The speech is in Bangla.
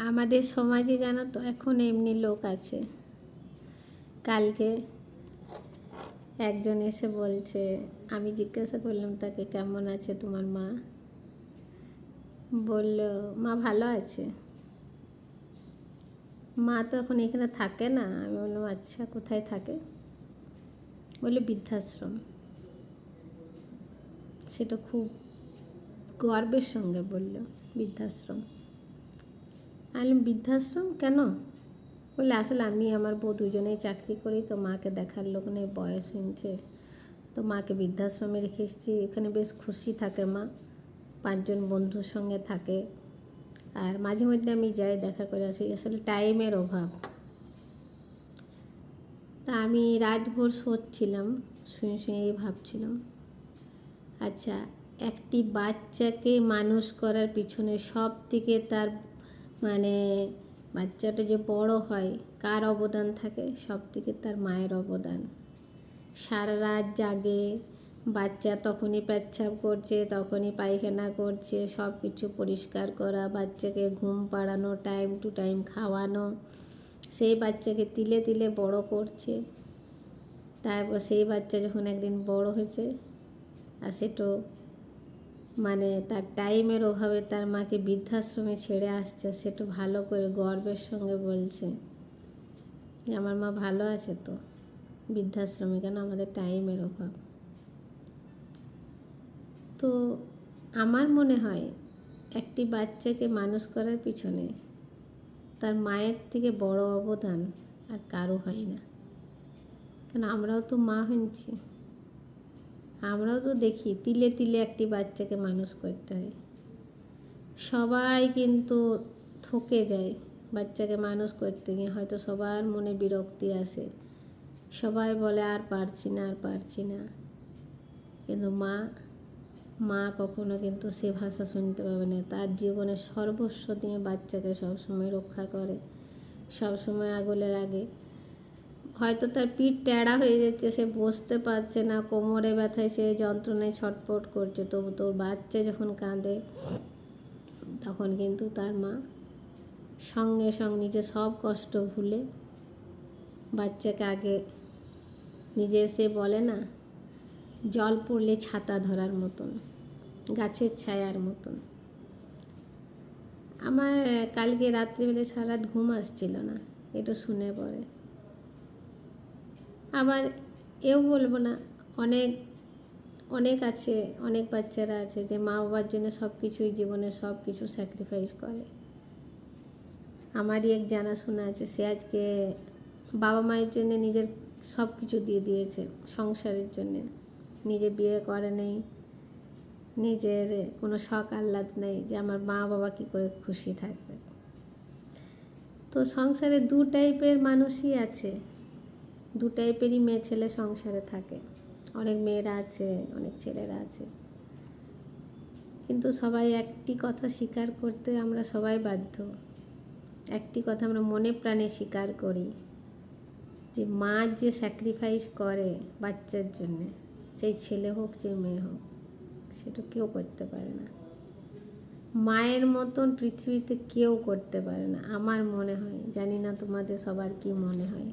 আমাদের সমাজে জানো তো এখন এমনি লোক আছে। কালকে একজন এসে বলছে, আমি জিজ্ঞাসা করলাম তাকে, কেমন আছে তোমার মা? বলল, মা ভালো আছে। মা তো এখন এখানে থাকে না। আমি বললাম, আচ্ছা, কোথায় থাকে? বলে বৃদ্ধাশ্রম। সেটা খুব গর্বের সঙ্গে বলল, বৃদ্ধাশ্রম। আমি বললাম, বৃদ্ধাশ্রম কেন? বলে, আসলে আমি আমার বউ দুজনেই চাকরি করি, তো মাকে দেখার লোক নেই, বয়স হয়েছে, তো মাকে বৃদ্ধাশ্রমে রেখে এসেছি। এখানে বেশ খুশি থাকে মা, 5 জন বন্ধুর সঙ্গে থাকে, আর মাঝে মধ্যে আমি যাই, দেখা করে আসি। আসলে টাইমের অভাব। তা আমি রাতভর শোচ্ছিলাম, শুয়ে শুয়েই ভাবছিলাম, আচ্ছা, একটি বাচ্চাকে মানুষ করার পিছনে সব থেকে তার মানে বাচ্চাটা যে বড় হয়, কার অবদান থাকে? সব থেকে তার মায়ের অবদান। সারা রাত জাগে, বাচ্চা তখনই পেচ্ছাপ করছে, তখনই পায়খানা করছে, সব কিছু পরিষ্কার করা, বাচ্চাকে ঘুম পাড়ানো, টাইম টু টাইম খাওয়ানো, সেই বাচ্চাকে তিলে তিলে বড় করছে। তারপর সেই বাচ্চা যখন একদিন বড় হয়েছে, আর সেটা মানে তার টাইমের অভাবে তার মাকে বৃদ্ধাশ্রমে ছেড়ে আসছে, সেটা ভালো করে গর্বের সঙ্গে বলছে যে আমার মা ভালো আছে তো, বৃদ্ধাশ্রমে কেন? আমাদের টাইমের অভাব। তো আমার মনে হয় একটি বাচ্চাকে মানুষ করার পিছনে তার মায়ের থেকে বড় অবদান আর কারো হয় না। কেন? আমরাও তো মা হয়েছি, আমরাও তো দেখি তিলে তিলে একটি বাচ্চাকে মানুষ করতে হয়। সবাই কিন্তু থকে যায় বাচ্চাকে মানুষ করতে গিয়ে, হয়তো সবার মনে বিরক্তি আসে, সবাই বলে আর পারছি না, আর পারছি না। কিন্তু মা কখনো কিন্তু সে ভাষা শুনতে পাবে না। তার জীবনে সর্বস্ব দিয়ে বাচ্চাকে সবসময় রক্ষা করে, সবসময় আগলে রাখে। হয়তো তার পিঠ ট্যাড়া হয়ে যাচ্ছে, সে বসতে পারছে না, কোমরে ব্যথায় সে যন্ত্রণায় ছটফট করছে, তবু তোর বাচ্চা যখন কাঁদে তখন কিন্তু তার মা সঙ্গে সঙ্গে নিজে সব কষ্ট ভুলে বাচ্চাকে আগে নিজে এসে বলে না, জল পড়লে ছাতা ধরার মতন, গাছের ছায়ার মতন। আমার কালকে রাত্রিবেলা সারা রাত ঘুম আসছিল না, এটা শুনে পরে। আবার এও বলবো না, অনেক অনেক আছে, অনেক বাচ্চারা আছে যে মা বাবার জন্য সব কিছুই, জীবনে সব কিছু স্যাক্রিফাইস করে। আমারই এক জানাশোনা আছে, সে আজকে বাবা মায়ের জন্য নিজের সব কিছু দিয়ে দিয়েছে, সংসারের জন্যে। নিজে বিয়ে করে নেই, নিজের কোনো শখ আহ্লাদ নেই যে আমার মা বাবা কী করে খুশি থাকবে। তো সংসারে 2 টাইপের মানুষই আছে, 2 টাইপেরই মেয়ে ছেলে সংসারে থাকে। অনেক মেয়েরা আছে, অনেক ছেলেরা আছে, কিন্তু সবাই একটি কথা স্বীকার করতে আমরা সবাই বাধ্য। একটি কথা আমরা মনে প্রাণে স্বীকার করি, যে মা যে স্যাক্রিফাইস করে বাচ্চার জন্যে, চাই ছেলে হোক চাই মেয়ে হোক, সেটা কেউ করতে পারে না। মায়ের মতন পৃথিবীতে কেউ করতে পারে না আমার মনে হয়। জানি না তোমাদের সবার কি মনে হয়।